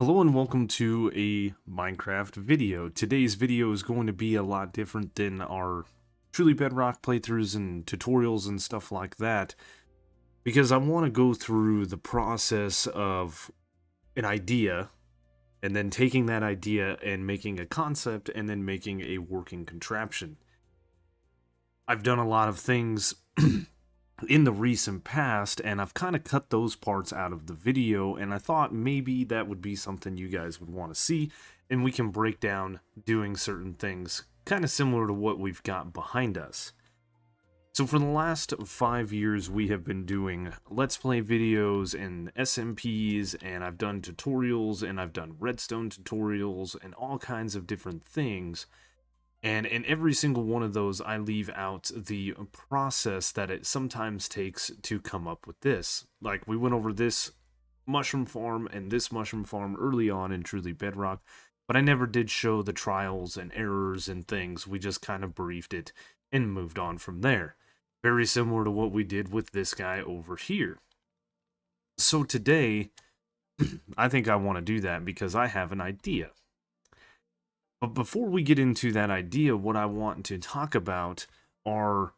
Hello and welcome to a Minecraft video. Today's video is going to be a lot different than our truly bedrock playthroughs and tutorials and stuff like that, because I want to go through the process of an idea and then taking that idea and making a concept and then making a working contraption. I've done a lot of things in the recent past, and I've kind of cut those parts out of the video, and I thought maybe that would be something you guys would want to see, and we can break down doing certain things kind of similar to what we've got behind us. So for the last 5 years, we have been doing Let's Play videos and SMPs, and I've done tutorials, and I've done Redstone tutorials, and all kinds of different things. And in every single one of those, I leave out the process that it sometimes takes to come up with this. Like, we went over this mushroom farm and this mushroom farm early on in Truly Bedrock, but I never did show the trials and errors and things. We just kind of briefed it and moved on from there. Very similar to what we did with this guy over here. So today, I think I want to do that because I have an idea. But before we get into that idea, what I want to talk about are,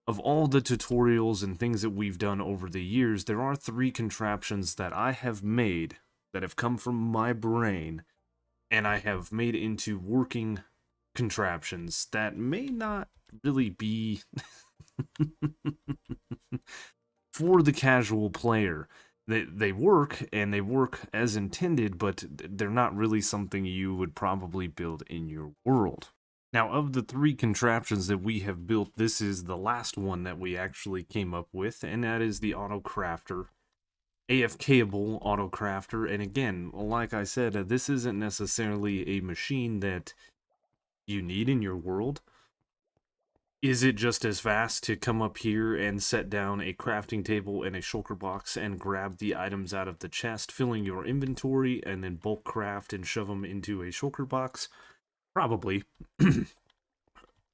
of all the tutorials and things that we've done over the years, there are 3 contraptions that I have made that have come from my brain, and I have made into working contraptions that may not really be for the casual player. They work, and they work as intended, but they're not really something you would probably build in your world. Now, of the 3 contraptions that we have built, this is the last one that we actually came up with, and that is the Auto Crafter, AFKable Auto Crafter. And again, like I said, this isn't necessarily a machine that you need in your world. Is it just as fast to come up here and set down a crafting table and a shulker box and grab the items out of the chest, filling your inventory, and then bulk craft and shove them into a shulker box? Probably.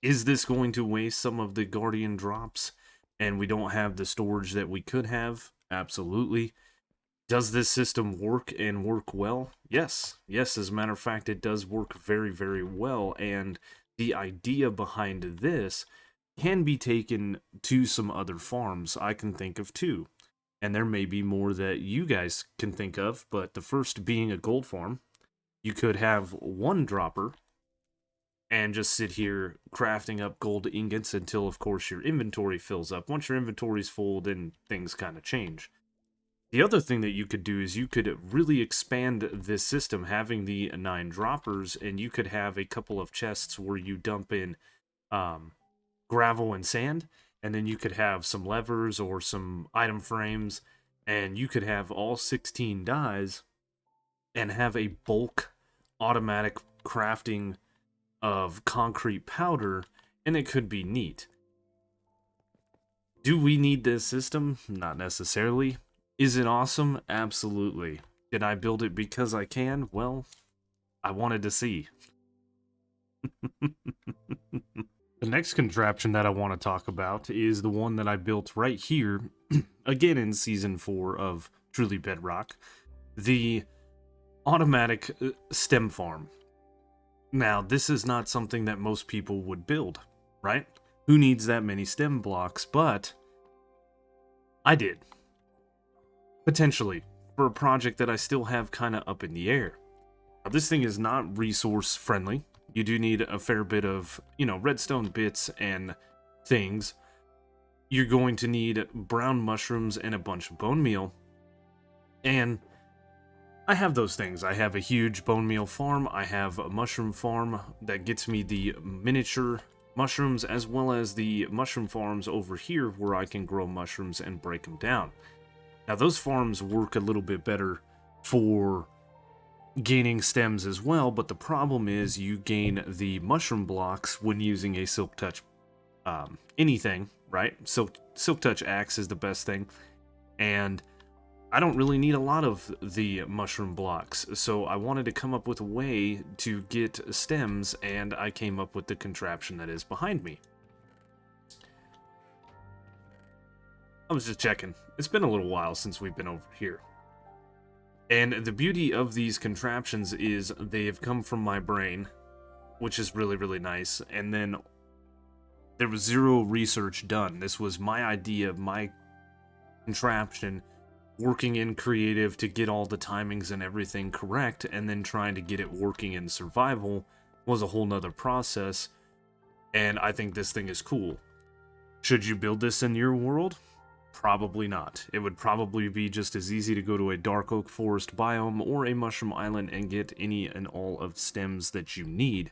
Is this going to waste some of the Guardian drops and we don't have the storage that we could have? Absolutely. Does this system work and work well? Yes. Yes, as a matter of fact, it does work very, very well, and the idea behind this can be taken to some other farms. I can think of 2, and there may be more that you guys can think of, but the first being a gold farm. You could have 1 dropper and just sit here crafting up gold ingots until, of course, your inventory fills up. Once your inventory's full, then things kind of change. The other thing that you could do is you could really expand this system, having the 9 droppers, and you could have a couple of chests where you dump in gravel and sand, and then you could have some levers or some item frames, and you could have all 16 dies and have a bulk automatic crafting of concrete powder, and it could be neat. Do we need this system? Not necessarily. Is it awesome? Absolutely. Did I build it because I can? Well, I wanted to see. The next contraption that I want to talk about is the one that I built right here, again in Season 4 of Truly Bedrock, the automatic stem farm. Now, this is not something that most people would build, right? Who needs that many stem blocks? But I did. Potentially, for a project that I still have kind of up in the air. Now, this thing is not resource friendly. You do need a fair bit of, redstone bits and things. You're going to need brown mushrooms and a bunch of bone meal. And I have those things. I have a huge bone meal farm. I have a mushroom farm that gets me the miniature mushrooms, as well as the mushroom farms over here where I can grow mushrooms and break them down. Now, those farms work a little bit better for gaining stems as well, but the problem is you gain the mushroom blocks when using a silk touch anything, right? Silk touch axe is the best thing, and I don't really need a lot of the mushroom blocks, so I wanted to come up with a way to get stems, and I came up with the contraption that is behind me. I was just checking. It's been a little while since we've been over here. And the beauty of these contraptions is they have come from my brain, which is really, really nice. And then there was zero research done. This was my idea, my contraption, working in creative to get all the timings and everything correct, and then trying to get it working in survival was a whole nother process. And I think this thing is cool. Should you build this in your world? Probably not. It would probably be just as easy to go to a dark oak forest biome or a mushroom island and get any and all of stems that you need.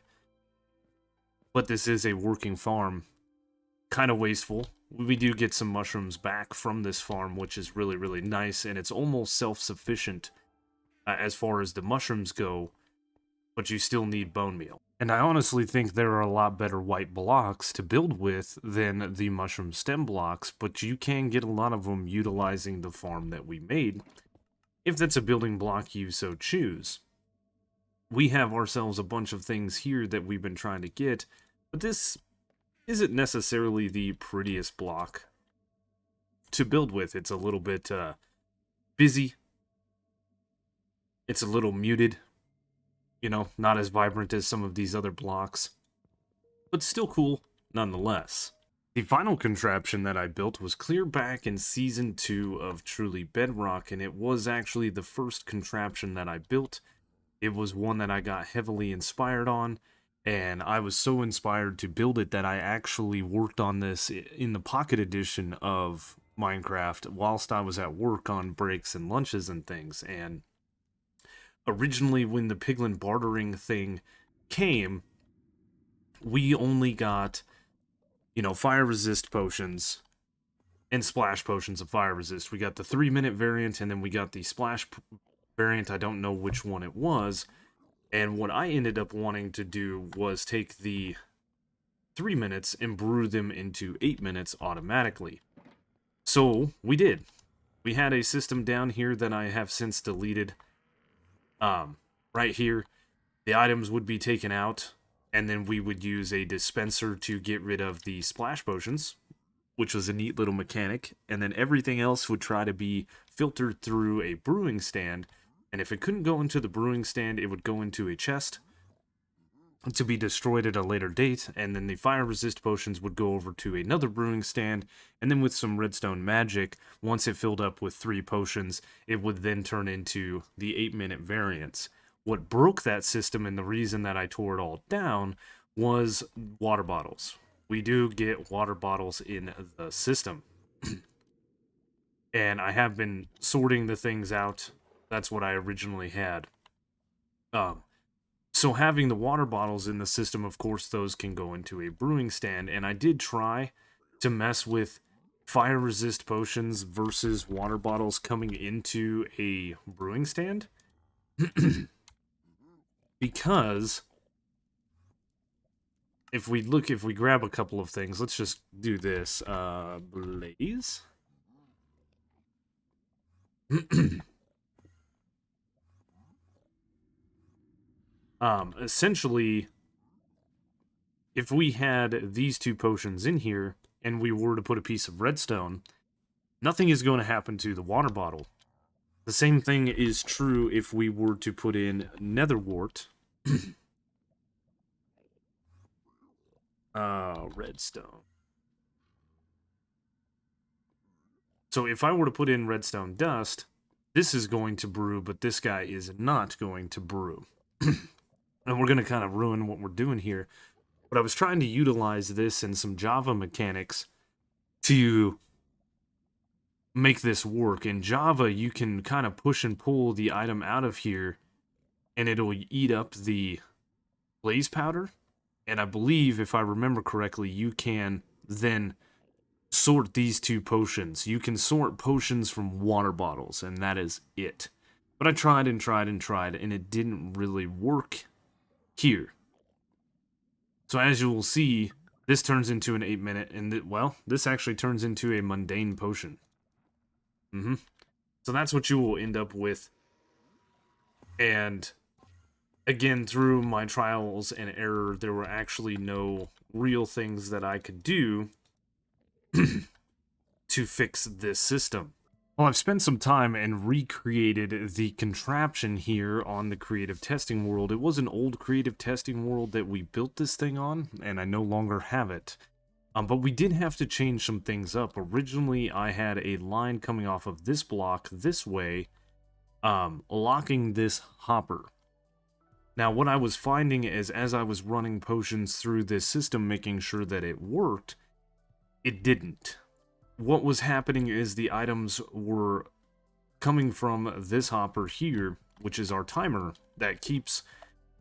But this is a working farm. Kind of wasteful. We do get some mushrooms back from this farm, which is really, really nice, and it's almost self-sufficient as far as the mushrooms go, but you still need bone meal. And I honestly think there are a lot better white blocks to build with than the mushroom stem blocks, but you can get a lot of them utilizing the farm that we made, if that's a building block you so choose. We have ourselves a bunch of things here that we've been trying to get, but this isn't necessarily the prettiest block to build with. It's a little bit busy. It's a little muted. You know, not as vibrant as some of these other blocks, but still cool nonetheless. The final contraption that I built was clear back in Season 2 of Truly Bedrock, and it was actually the first contraption that I built. It was one that I got heavily inspired on, and I was so inspired to build it that I actually worked on this in the Pocket Edition of Minecraft whilst I was at work on breaks and lunches and things. And originally, when the piglin bartering thing came, we only got, you know, fire resist potions and splash potions of fire resist. We got the 3-minute variant, and then we got the splash variant. I don't know which one it was. And what I ended up wanting to do was take the 3 minutes and brew them into 8 minutes automatically. So we did. We had a system down here that I have since deleted. Right here, the items would be taken out, and then we would use a dispenser to get rid of the splash potions, which was a neat little mechanic, and then everything else would try to be filtered through a brewing stand, and if it couldn't go into the brewing stand, it would go into a chest to be destroyed at a later date, and then the fire resist potions would go over to another brewing stand, and then with some redstone magic, once it filled up with 3 potions, it would then turn into the 8-minute variants. What broke that system, and the reason that I tore it all down, was water bottles. We do get water bottles in the system. And I have been sorting the things out. That's what I originally had. So having the water bottles in the system, of course, those can go into a brewing stand. And I did try to mess with fire resist potions versus water bottles coming into a brewing stand. Because if we grab a couple of things, let's just do this. Blaze. Essentially, if we had these 2 potions in here, and we were to put a piece of redstone, nothing is going to happen to the water bottle. The same thing is true if we were to put in nether wart. Redstone. So if I were to put in redstone dust, this is going to brew, but this guy is not going to brew. And we're going to kind of ruin what we're doing here. But I was trying to utilize this and some Java mechanics to make this work. In Java, you can kind of push and pull the item out of here, and it'll eat up the blaze powder. And I believe, if I remember correctly, you can then sort these 2 potions. You can sort potions from water bottles, and that is it. But I tried and tried and tried, and it didn't really work here. So as you will see, this turns into an 8-minute, and well, this actually turns into a mundane potion. So that's what you will end up with. And again, through my trials and error, there were actually no real things that I could do to fix this system. Well, I've spent some time and recreated the contraption here on the creative testing world. It was an old creative testing world that we built this thing on, and I no longer have it. But we did have to change some things up. Originally, I had a line coming off of this block this way, locking this hopper. Now, what I was finding is as I was running potions through this system, making sure that it worked, it didn't. What was happening is the items were coming from this hopper here, which is our timer, that keeps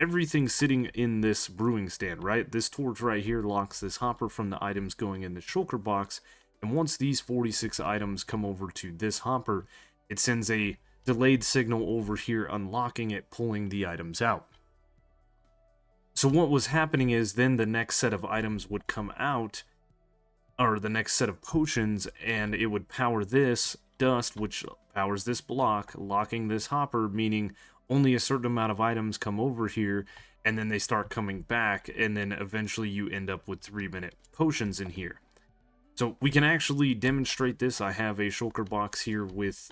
everything sitting in this brewing stand, right? This torch right here locks this hopper from the items going in the shulker box, and once these 46 items come over to this hopper, it sends a delayed signal over here, unlocking it, pulling the items out. So what was happening is then the next set of items would come out, or the next set of potions, and it would power this dust, which powers this block, locking this hopper, meaning only a certain amount of items come over here, and then they start coming back, and then eventually you end up with 3-minute potions in here. So we can actually demonstrate this. I have a shulker box here with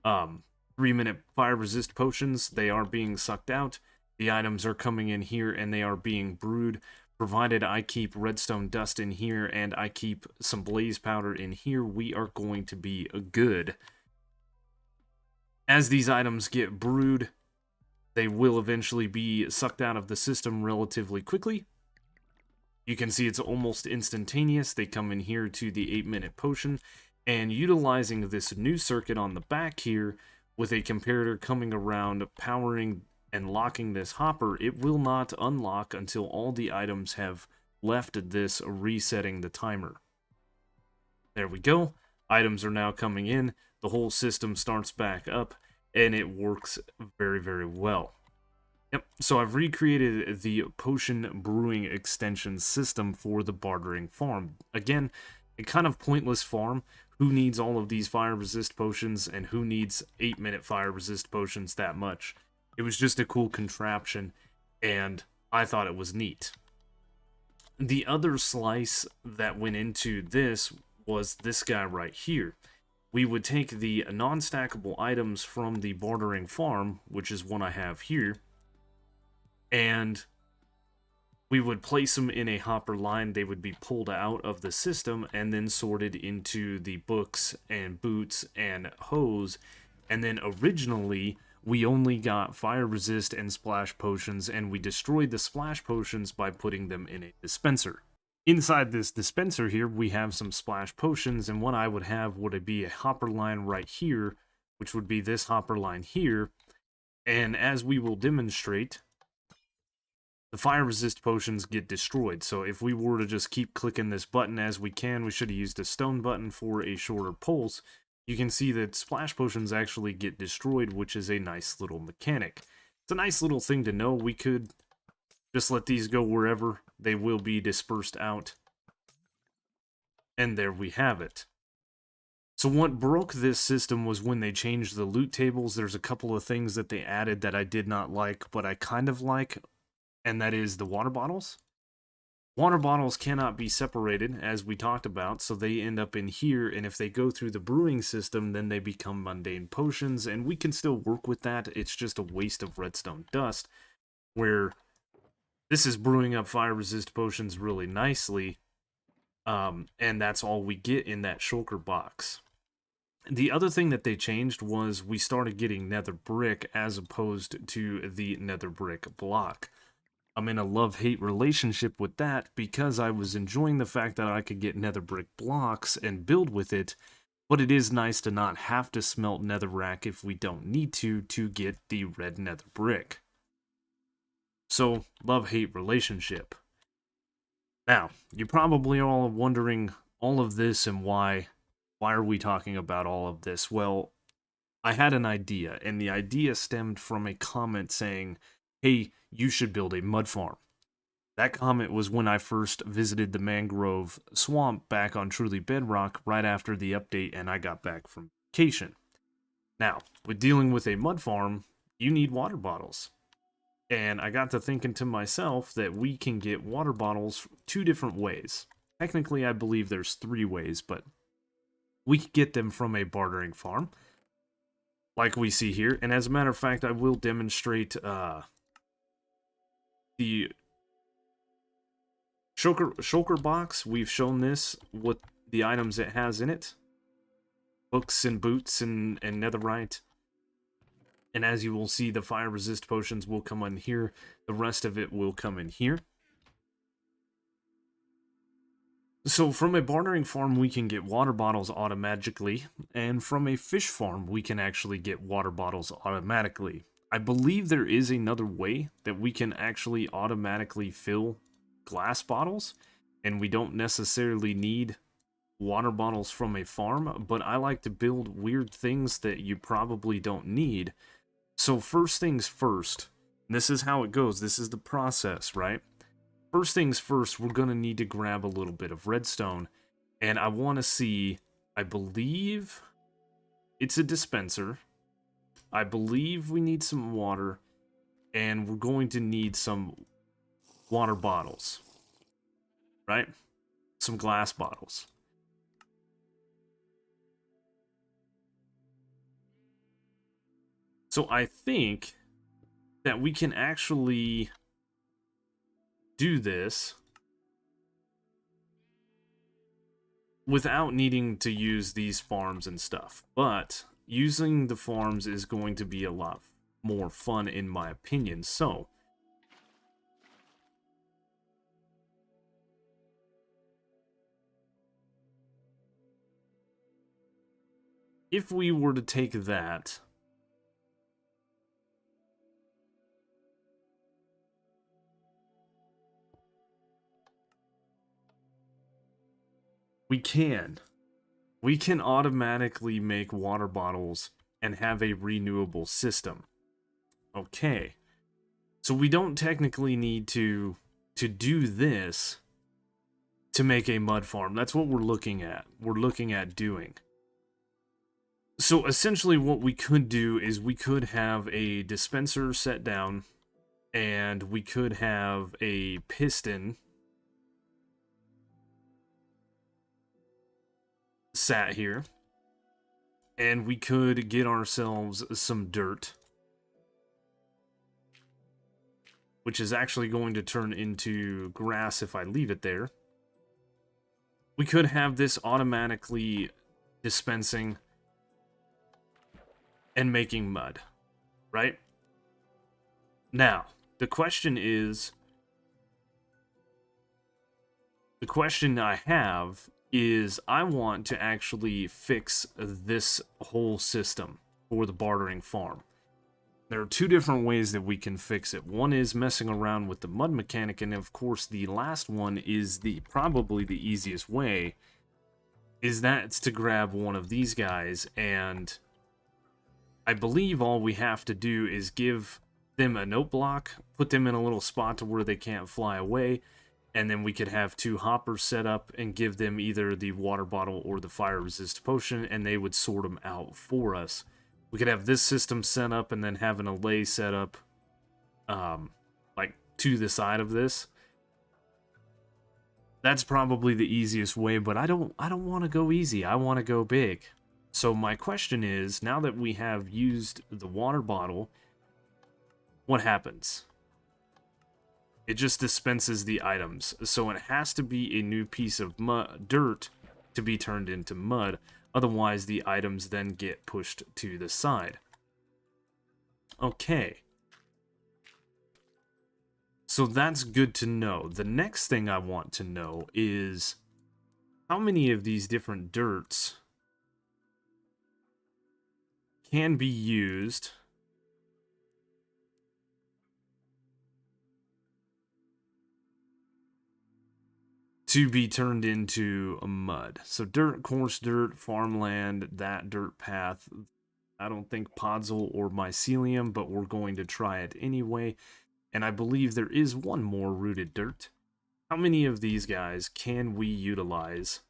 3-minute fire resist potions. They are being sucked out. The items are coming in here, and they are being brewed. Provided I keep redstone dust in here and I keep some blaze powder in here, we are going to be good. As these items get brewed, they will eventually be sucked out of the system relatively quickly. You can see it's almost instantaneous. They come in here to the 8-minute potion, and utilizing this new circuit on the back here with a comparator coming around, powering and locking this hopper, it will not unlock until all the items have left this, resetting the timer. There we go. Items are now coming in. The whole system starts back up, and it works very, very well. Yep, so I've recreated the potion brewing extension system for the bartering farm. Again, a kind of pointless farm. Who needs all of these fire resist potions, and who needs 8-minute fire resist potions that much? It was just a cool contraption, and I thought it was neat. The other slice that went into this was this guy right here. We would take the non-stackable items from the bartering farm, which is one I have here, and we would place them in a hopper line. They would be pulled out of the system and then sorted into the books and boots and hose. And then originally, we only got fire resist and splash potions, and we destroyed the splash potions by putting them in a dispenser. Inside this dispenser here, we have some splash potions, and what I would have would be a hopper line right here, which would be this hopper line here. And as we will demonstrate, the fire resist potions get destroyed. So if we were to just keep clicking this button as we can, we should have used a stone button for a shorter pulse. You can see that splash potions actually get destroyed, which is a nice little mechanic. It's a nice little thing to know. We could just let these go wherever. They will be dispersed out. And there we have it. So what broke this system was when they changed the loot tables. There's a couple of things that they added that I did not like, but I kind of like, and that is the water bottles. Water bottles cannot be separated, as we talked about, so they end up in here, and if they go through the brewing system, then they become mundane potions, and we can still work with that. It's just a waste of redstone dust, where this is brewing up fire resist potions really nicely, and that's all we get in that shulker box. The other thing that they changed was we started getting nether brick as opposed to the nether brick block. I'm in a love-hate relationship with that because I was enjoying the fact that I could get nether brick blocks and build with it, but it is nice to not have to smelt netherrack if we don't need to get the red nether brick. So, love-hate relationship. Now, you probably are all wondering all of this and why are we talking about all of this? Well, I had an idea, and the idea stemmed from a comment saying, hey, you should build a mud farm. That comment was when I first visited the mangrove swamp back on Truly Bedrock right after the update and I got back from vacation. Now, with dealing with a mud farm, you need water bottles. And I got to thinking to myself that we can get water bottles 2 different ways. Technically, I believe there's 3 ways, but we could get them from a bartering farm, like we see here. And as a matter of fact, I will demonstrate the shulker box. We've shown this, what the items it has in it. Books and boots and netherite. And as you will see, the fire resist potions will come in here. The rest of it will come in here. So from a bartering farm, we can get water bottles automatically. And from a fish farm, we can actually get water bottles automatically. I believe there is another way that we can actually automatically fill glass bottles. And we don't necessarily need water bottles from a farm. But I like to build weird things that you probably don't need. So first things first, this is how it goes. This is the process, right? First things first, we're going to need to grab a little bit of redstone. And I want to see, I believe it's a dispenser. I believe we need some water. And we're going to need some water bottles, right? Some glass bottles. So I think that we can actually do this without needing to use these farms and stuff. But using the farms is going to be a lot more fun in my opinion. So if we were to take that, we can automatically make water bottles and have a renewable system. Okay. So we don't technically need to do this to make a mud farm. That's what we're looking at. We're looking at doing. So essentially what we could do is we could have a dispenser set down and we could have a piston sat here, and we could get ourselves some dirt, which is actually going to turn into grass if I leave it there. We could have this automatically dispensing and making mud, right? Now, the question I have is I want to actually fix this whole system for the bartering farm. There are two different ways that we can fix it. One is messing around with the mud mechanic, and of course the last one is probably the easiest way, is that's to grab one of these guys, and I believe all we have to do is give them a note block, put them in a little spot to where they can't fly away, and then we could have two hoppers set up and give them either the water bottle or the fire resist potion, and they would sort them out for us. We could have this system set up and then have an allay set up like to the side of this. That's probably the easiest way, but I don't want to go easy. I want to go big. So my question is, now that we have used the water bottle, what happens? It just dispenses the items. So it has to be a new piece of dirt to be turned into mud. Otherwise, the items then get pushed to the side. Okay. So that's good to know. The next thing I want to know is how many of these different dirts can be used to be turned into a mud. So dirt, coarse dirt, farmland, that dirt path. I don't think podzol or mycelium, but we're going to try it anyway. And I believe there is one more rooted dirt. How many of these guys can we utilize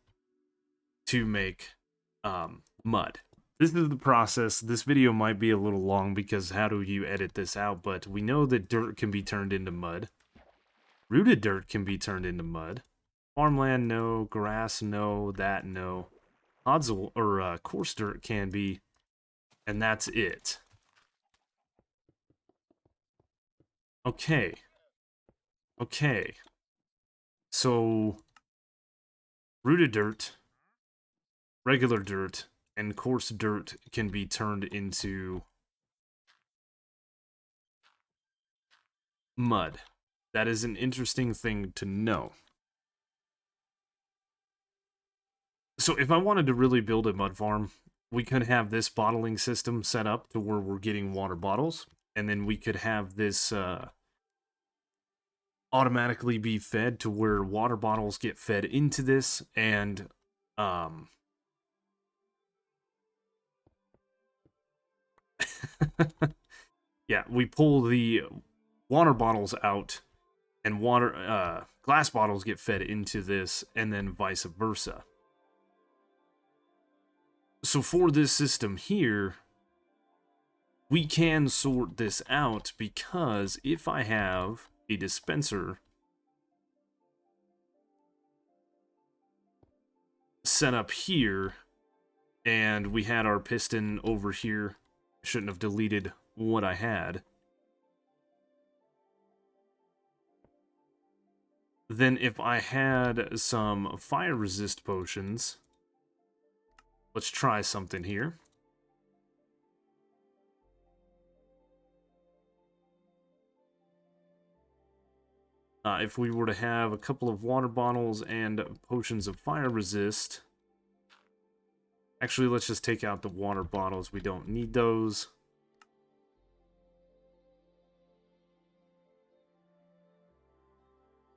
to make mud? This is the process. This video might be a little long because how do you edit this out? But we know that dirt can be turned into mud. Rooted dirt can be turned into mud. Farmland, no. Grass, no. That, no. podzol or coarse dirt can be, and that's it. Okay. Okay. So rooted dirt, regular dirt, and coarse dirt can be turned into mud. That is an interesting thing to know. So if I wanted to really build a mud farm, we could have this bottling system set up to where we're getting water bottles, and then we could have this automatically be fed to where water bottles get fed into this, and yeah, we pull the water bottles out, and glass bottles get fed into this, and then vice versa. So for this system here, we can sort this out, because if I have a dispenser set up here, and we had our piston over here, I shouldn't have deleted what I had, then if I had some fire resist potions, let's try something here. If we were to have a couple of water bottles and potions of fire resist, actually, let's just take out the water bottles. We don't need those.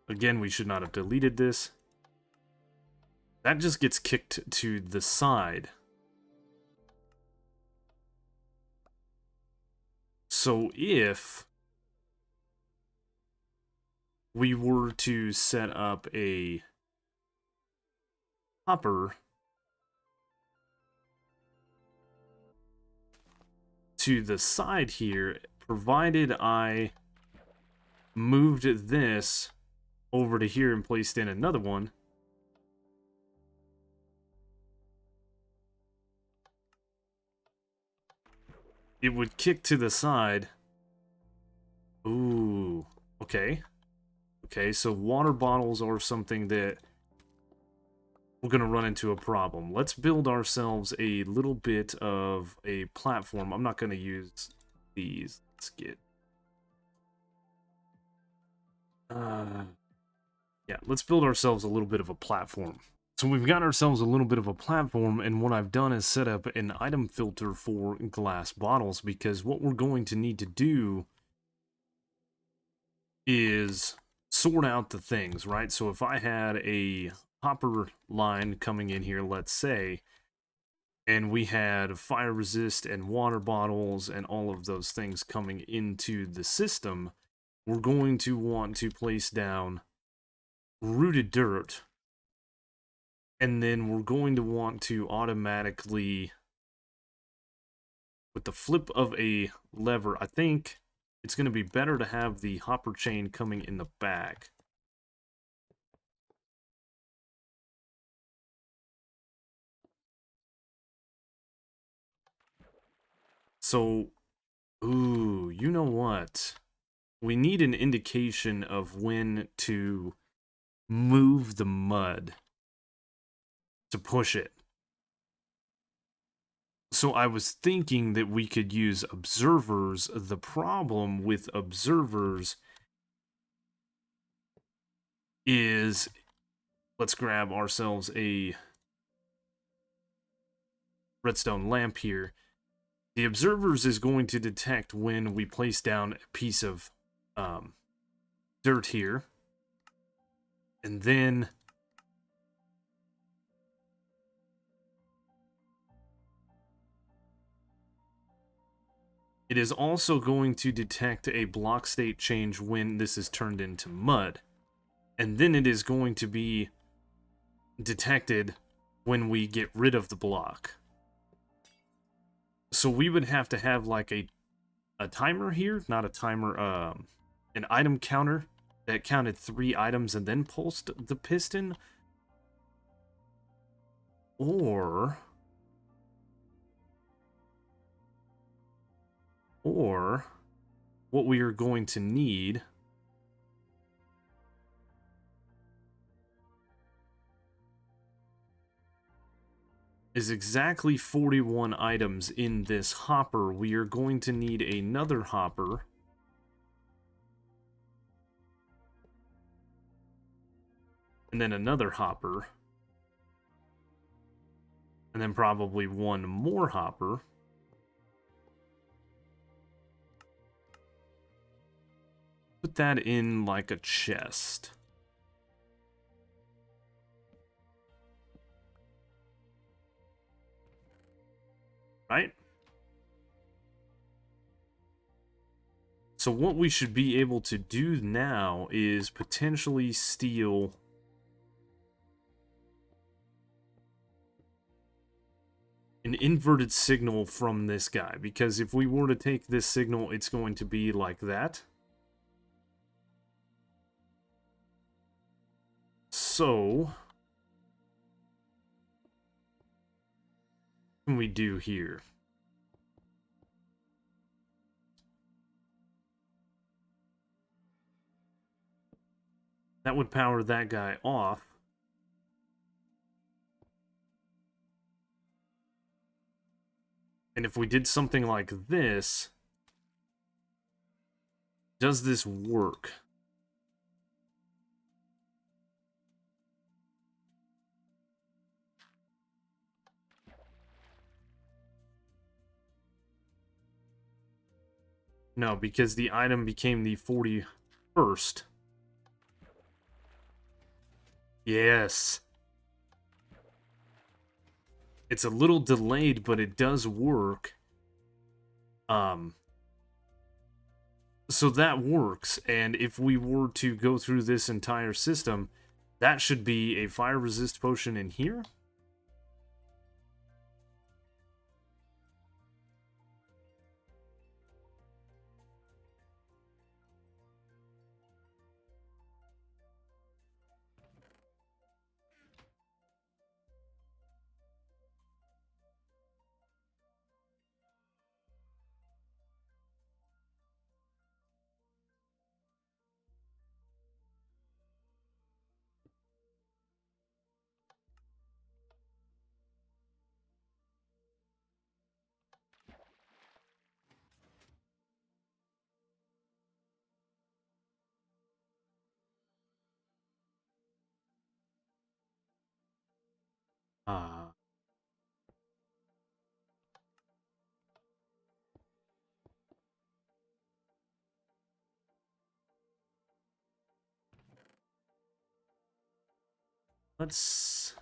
Again, we should not have deleted this. That just gets kicked to the side. So if we were to set up a hopper to the side here, provided I moved this over to here and placed in another one, it would kick to the side. Ooh, okay. Okay, so water bottles are something that we're going to run into a problem. Let's build ourselves a little bit of a platform. I'm not going to use these. Let's get... yeah, let's build ourselves a little bit of a platform. So we've got ourselves a little bit of a platform, and what I've done is set up an item filter for glass bottles, because what we're going to need to do is sort out the things, right? So if I had a hopper line coming in here, let's say, and we had fire resist and water bottles and all of those things coming into the system, we're going to want to place down rooted dirt, and then we're going to want to automatically, with the flip of a lever, I think it's going to be better to have the hopper chain coming in the back. So, ooh, you know what? We need an indication of when to move the mud to push it. So I was thinking that we could use observers. The problem with observers is, let's grab ourselves a redstone lamp here. The observers is going to detect when we place down a piece of dirt here, and then it is also going to detect a block state change when this is turned into mud, and then it is going to be detected when we get rid of the block. So we would have to have like a timer here, not a timer, an item counter that counted 3 items and then pulsed the piston. Or what we are going to need is exactly 41 items in this hopper. We are going to need another hopper. And then another hopper. And then probably one more hopper. Put that in like a chest. Right? So what we should be able to do now is potentially steal an inverted signal from this guy. Because if we were to take this signal, it's going to be like that. So, what can we do here? That would power that guy off. And if we did something like this, does this work? No, because the item became the 41st. Yes. It's a little delayed, but it does work. So that works, and if we were to go through this entire system, that should be a fire resist potion in here. Uh, let's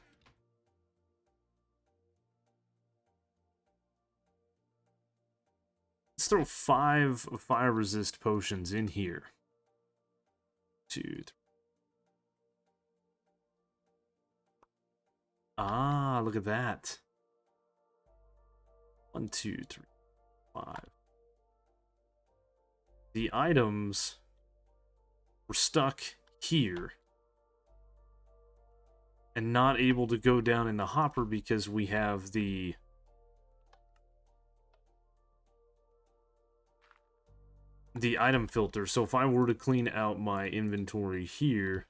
throw 5 fire resist potions in here. 2, 3. Ah, look at that. 1, 2, 3, 5. The items were stuck here and not able to go down in the hopper because we have the item filter. So if I were to clean out my inventory here,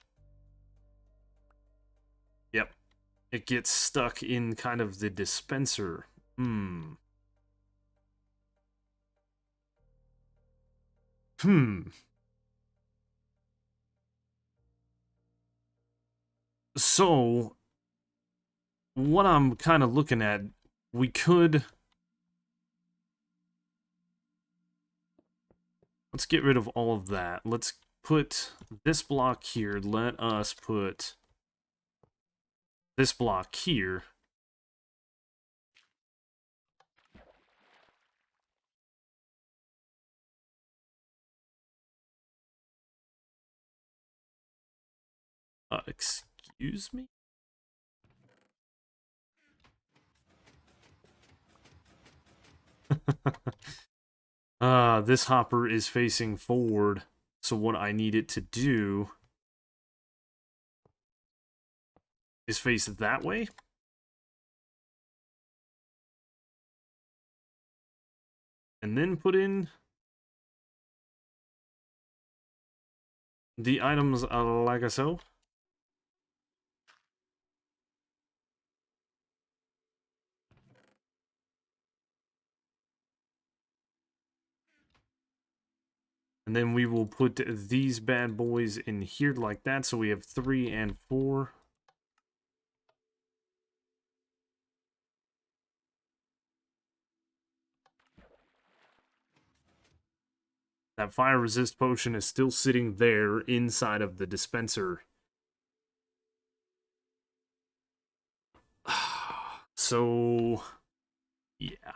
yep, it gets stuck in kind of the dispenser. Hmm. So, what I'm kind of looking at, we could... Let's get rid of all of that. Let's put this block here. Let us put this block here. Excuse me? This hopper is facing forward, so what I need it to do is face it that way. and then put in the items like so. And then we will put these bad boys in here like that, so we have 3 and 4. That fire resist potion is still sitting there inside of the dispenser. So, yeah.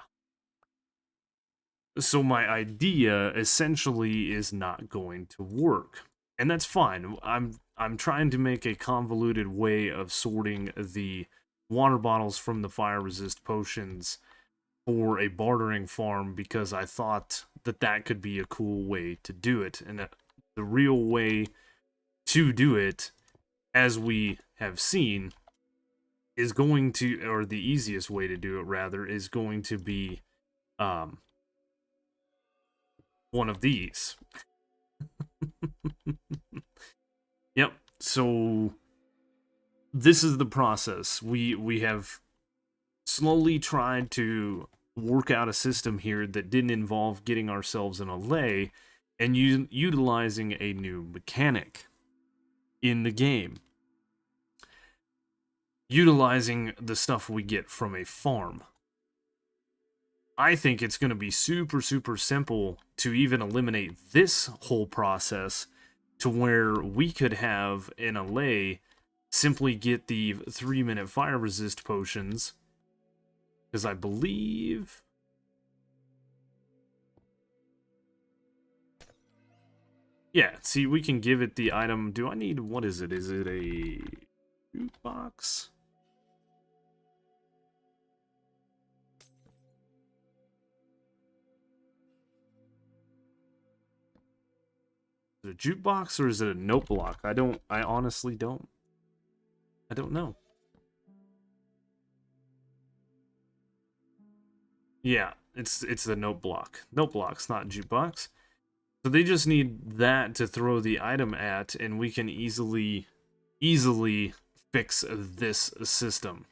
So my idea essentially is not going to work. And that's fine. I'm trying to make a convoluted way of sorting the water bottles from the fire resist potions for a bartering farm because I thought that that could be a cool way to do it. And the real way to do it, as we have seen, is going to, or the easiest way to do it rather, is going to be one of these. Yep. So this is the process. We have slowly tried to work out a system here that didn't involve getting ourselves in a lay and utilizing a new mechanic in the game. Utilizing the stuff we get from a farm. I think it's going to be super, super simple to even eliminate this whole process to where we could have in a lay simply get the 3-minute fire resist potions. Because I believe... Yeah, see, we can give it the item. Do I need... What is it? Is it a jukebox? Is it a jukebox or is it a note block? I honestly don't. I don't know. Yeah, it's the note block. Note block's not jukebox. So they just need that to throw the item at, and we can easily fix this system.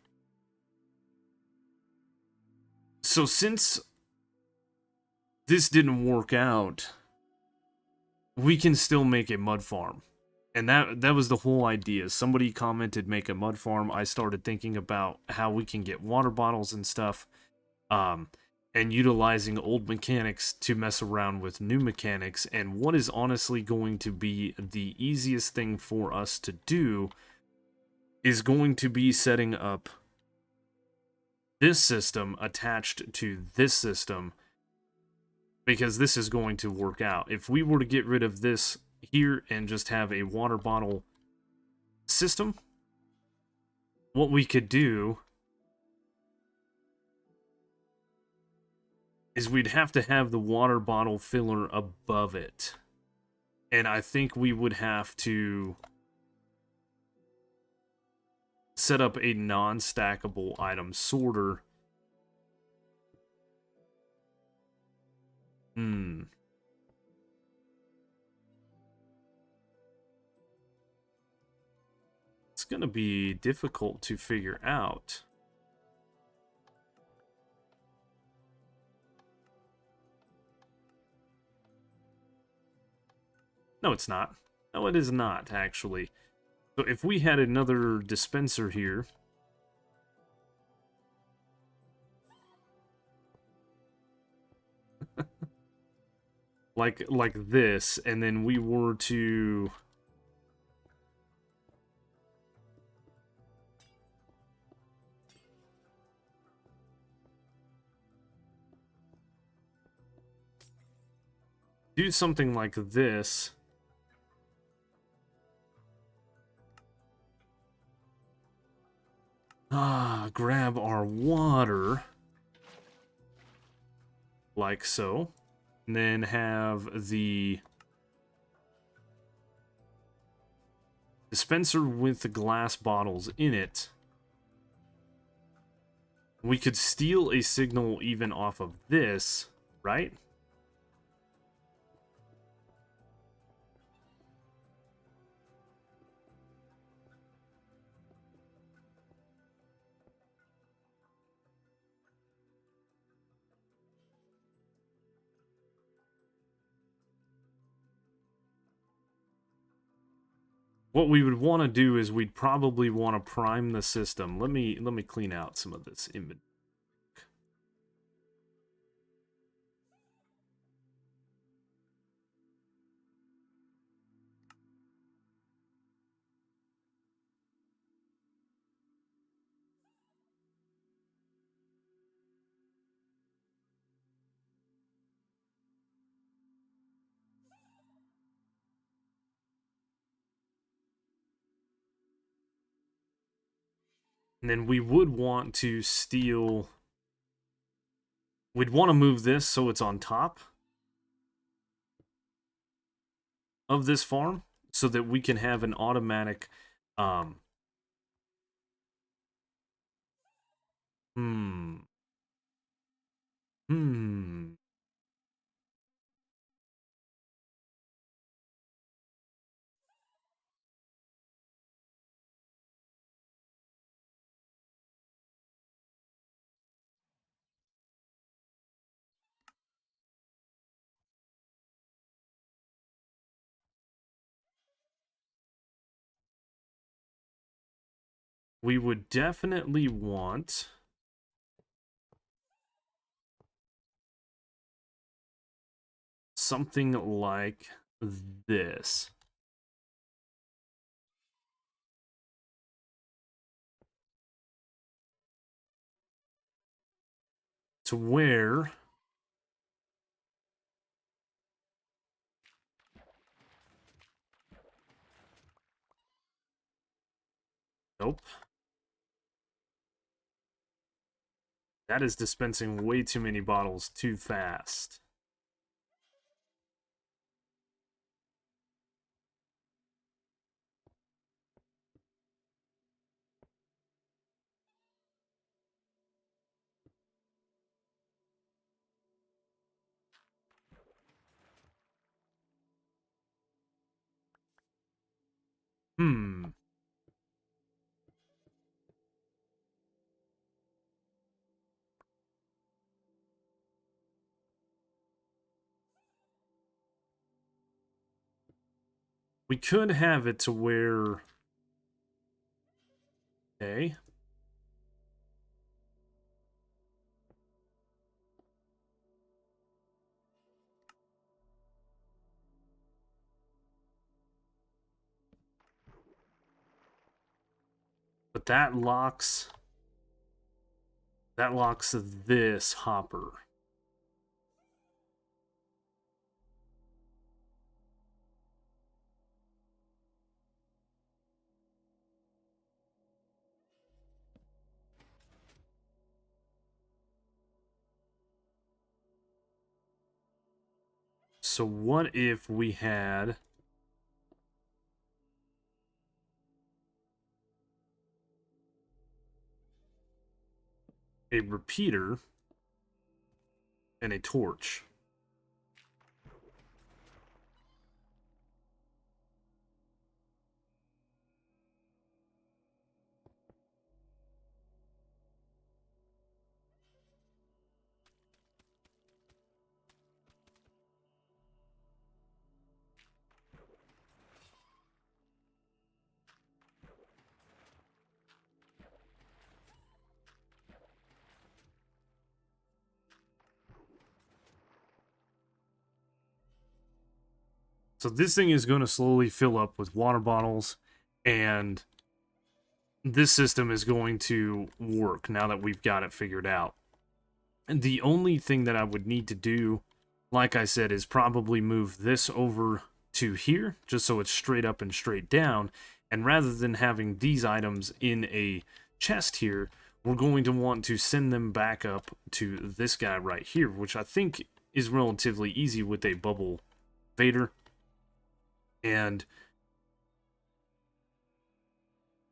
So since this didn't work out, we can still make a mud farm. And that was the whole idea. Somebody commented make a mud farm. I started thinking about how we can get water bottles and stuff. And utilizing old mechanics to mess around with new mechanics. And what is honestly going to be the easiest thing for us to do is going to be setting up this system attached to this system, because this is going to work out. If we were to get rid of this here and just have a water bottle system, what we could do is we'd have to have the water bottle filler above it. And I think we would have to set up a non-stackable item sorter. It's gonna be difficult to figure out. No, it's not. No, it is not, actually. So if we had another dispenser here... like this, and then we were to... do something like this... grab our water, like so, and then have the dispenser with the glass bottles in it. We could steal a signal even off of this, right? What we would want to do is we'd probably want to prime the system. Let me clean out some of this inventory. And then we would want to steal... We'd want to move this so it's on top of this farm so that we can have an automatic... Hmm. We would definitely want... something like this. To where... Nope. That is dispensing way too many bottles too fast. Hmm. We could have it to where... Okay. But that locks... That locks this hopper. So what if we had... a repeater and a torch? So this thing is going to slowly fill up with water bottles, and this system is going to work now that we've got it figured out. And the only thing that I would need to do, like I said, is probably move this over to here, just so it's straight up and straight down. And rather than having these items in a chest here, we're going to want to send them back up to this guy right here, which I think is relatively easy with a bubble fader. And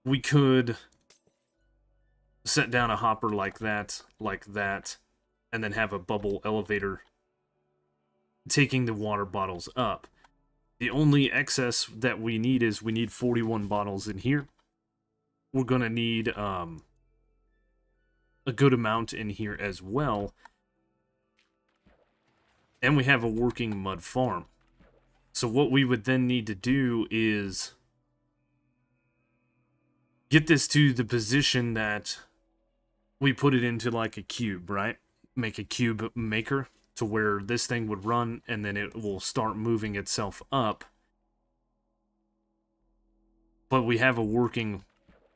we could set down a hopper like that, and then have a bubble elevator taking the water bottles up. The only excess that we need is we need 41 bottles in here. We're going to need a good amount in here as well. And we have a working mud farm. So what we would then need to do is get this to the position that we put it into like a cube, right? Make a cube maker to where this thing would run and then it will start moving itself up. But we have a working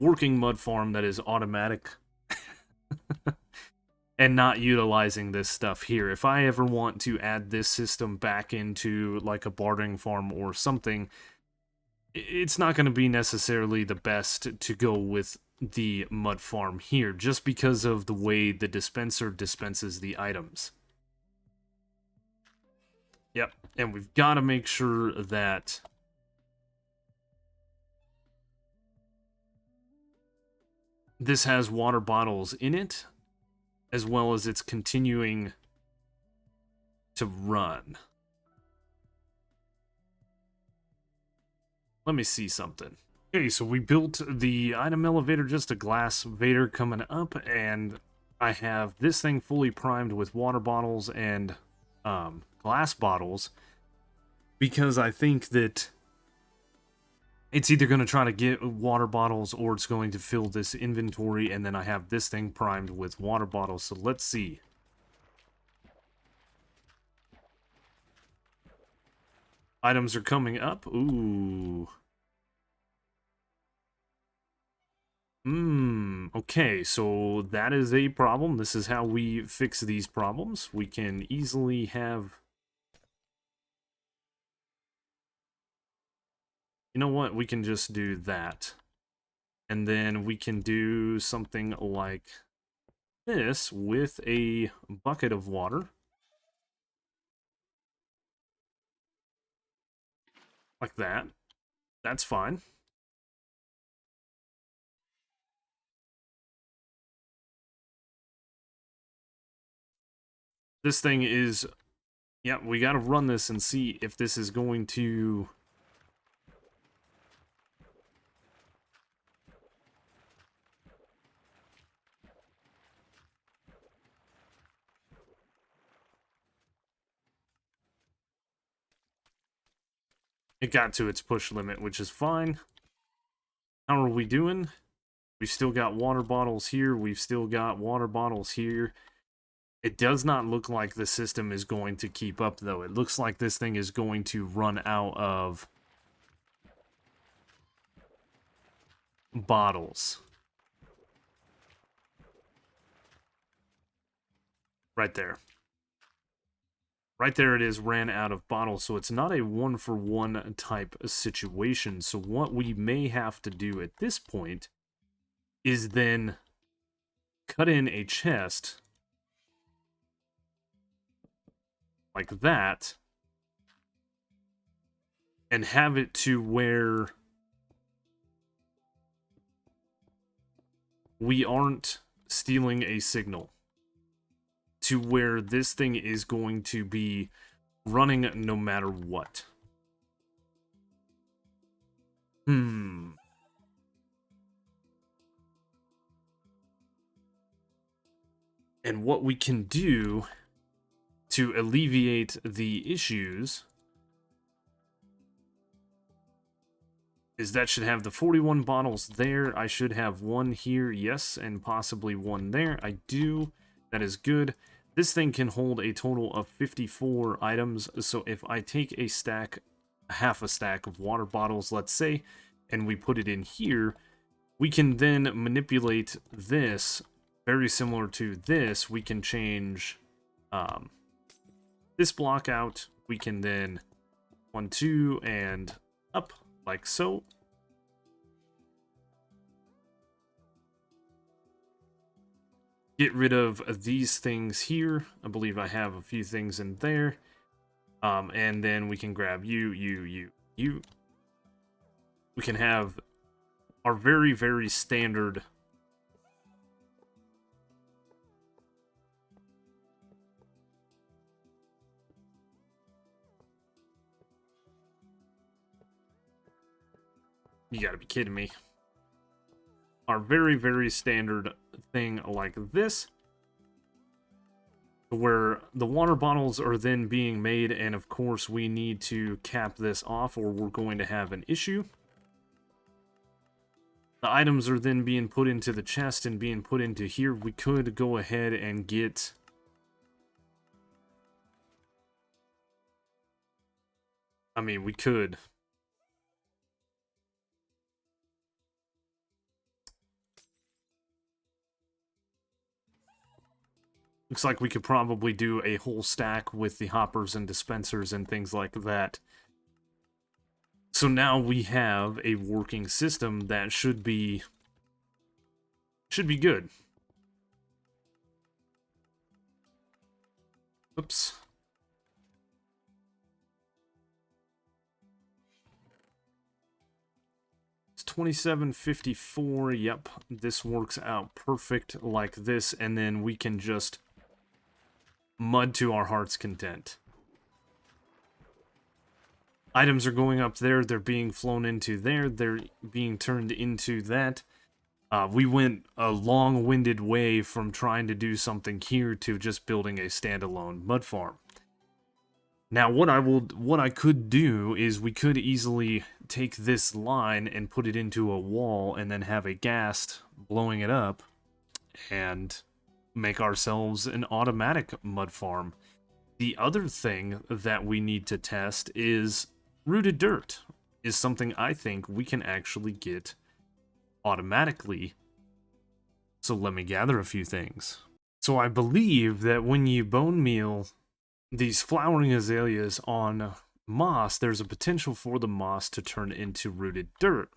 mud farm that is automatic and not utilizing this stuff here. If I ever want to add this system back into like a bartering farm or something, it's not going to be necessarily the best to go with the mud farm here, just because of the way the dispenser dispenses the items. Yep, and we've got to make sure that this has water bottles in it, as well as it's continuing to run. Let me see something. Okay, so we built the item elevator, just a glass vader coming up, and I have this thing fully primed with water bottles and glass bottles, because I think that it's either going to try to get water bottles or it's going to fill this inventory, and then I have this thing primed with water bottles. So let's see. Items are coming up. Ooh. Okay, so that is a problem. This is how we fix these problems. We can easily have... You know what? We can just do that. And then we can do something like this with a bucket of water. Like that. That's fine. This thing is... Yeah, we gotta run this and see if this is going to... It got to its push limit, which is fine. How are we doing? We've still got water bottles here. We've still got water bottles here. It does not look like the system is going to keep up, though. It looks like this thing is going to run out of bottles. Right there. Right there it is, ran out of bottles, so it's not a one-for-one type of situation. So what we may have to do at this point is then cut in a chest like that and have it to where we aren't stealing a signal, to where this thing is going to be running no matter what. And what we can do to alleviate the issues is that should have the 41 bottles there. I should have one here, yes, and possibly one there. I do. That is good. This thing can hold a total of 54 items, so if I take a stack, half a stack of water bottles, let's say, and we put it in here, we can then manipulate this, very similar to this. We can change this block out. We can then 1, 2, and up, like so. Get rid of these things here. I believe I have a few things in there. And then we can grab you. We can have our very, very standard You gotta be kidding me. Our very, very standard thing like this, where the water bottles are then being made, and of course we need to cap this off or we're going to have an issue. The items are then being put into the chest and being put into here. We could go ahead and get... I mean, we could. Looks like we could probably do a whole stack with the hoppers and dispensers and things like that. So now we have a working system that should be good. Oops. It's 2754. Yep, this works out perfect like this, and then we can just mud to our heart's content. Items are going up there, they're being flown into there, they're being turned into that. We went a long-winded way from trying to do something here to just building a standalone mud farm. Now, what I could do is we could easily take this line and put it into a wall and then have a ghast blowing it up and make ourselves an automatic mud farm. The other thing that we need to test is rooted dirt, is something I think we can actually get automatically. So let me gather a few things. So I believe that when you bone meal these flowering azaleas on moss, there's a potential for the moss to turn into rooted dirt.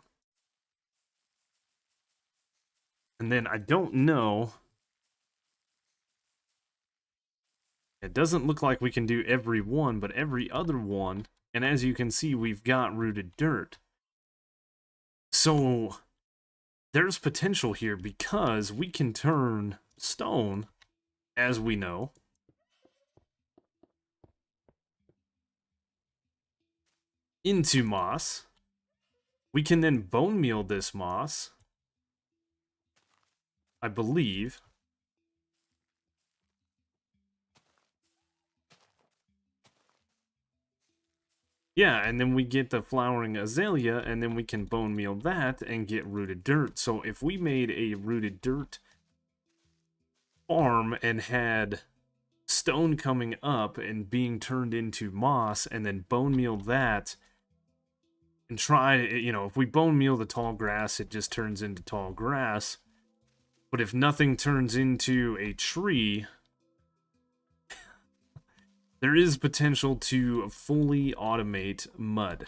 And then I don't know. It doesn't look like we can do every one, but every other one. And as you can see, we've got rooted dirt. So there's potential here because we can turn stone, as we know, into moss. We can then bone meal this moss, I believe. Yeah, and then we get the flowering azalea, and then we can bone meal that and get rooted dirt. So if we made a rooted dirt farm and had stone coming up and being turned into moss, and then bone meal that, and try, you know, if we bone meal the tall grass, it just turns into tall grass. But if nothing turns into a tree, there is potential to fully automate mud.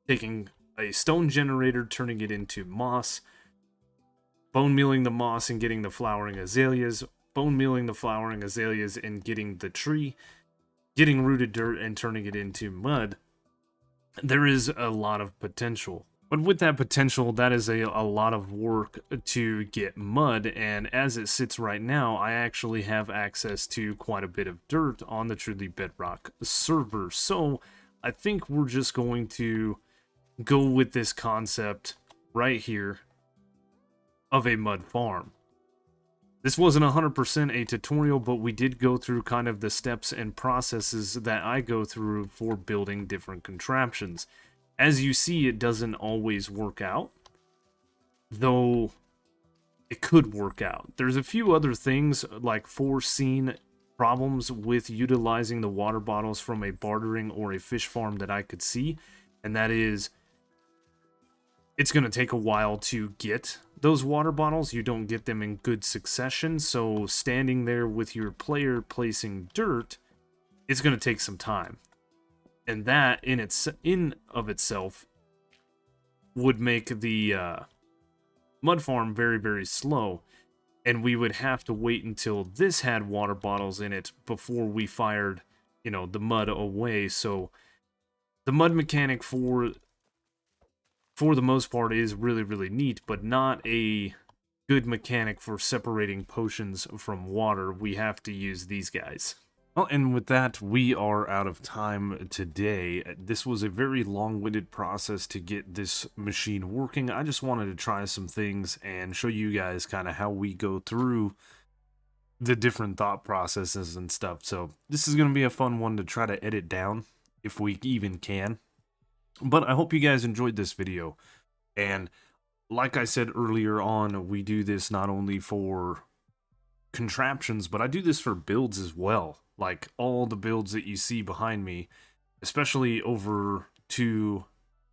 Taking a stone generator, turning it into moss, bone mealing the moss and getting the flowering azaleas, bone mealing the flowering azaleas and getting the tree, getting rooted dirt and turning it into mud. There is a lot of potential. But with that potential, that is a lot of work to get mud, and as it sits right now, I actually have access to quite a bit of dirt on the Truly Bedrock server. So I think we're just going to go with this concept right here of a mud farm. This wasn't 100% a tutorial, but we did go through kind of the steps and processes that I go through for building different contraptions. As you see, it doesn't always work out, though it could work out. There's a few other things, like foreseen problems with utilizing the water bottles from a bartering or a fish farm that I could see, and that is, it's going to take a while to get those water bottles. You don't get them in good succession, so standing there with your player placing dirt, it's going to take some time. And that in of itself would make the mud farm very, very slow. And we would have to wait until this had water bottles in it before we fired, you know, the mud away. So the mud mechanic for the most part is really, really neat, but not a good mechanic for separating potions from water. We have to use these guys. Well, and with that, we are out of time today. This was a very long-winded process to get this machine working. I just wanted to try some things and show you guys kind of how we go through the different thought processes and stuff. So this is going to be a fun one to try to edit down, if we even can. But I hope you guys enjoyed this video. And like I said earlier on, we do this not only for contraptions, but I do this for builds as well. Like all the builds that you see behind me, especially over to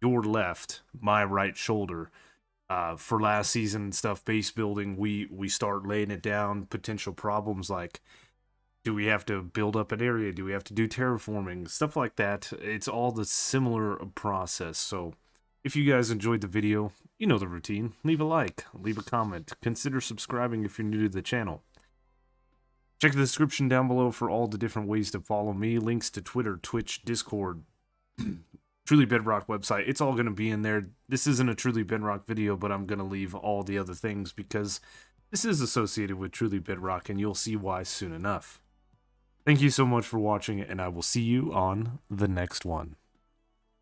your left, my right shoulder. For last season and stuff, base building, we start laying it down. Potential problems like, do we have to build up an area? Do we have to do terraforming? Stuff like that. It's all the similar process. So if you guys enjoyed the video, you know the routine. Leave a like, leave a comment, consider subscribing if you're new to the channel. Check the description down below for all the different ways to follow me. Links to Twitter, Twitch, Discord, Truly Bedrock website. It's all going to be in there. This isn't a Truly Bedrock video, but I'm going to leave all the other things because this is associated with Truly Bedrock, and you'll see why soon enough. Thank you so much for watching, and I will see you on the next one.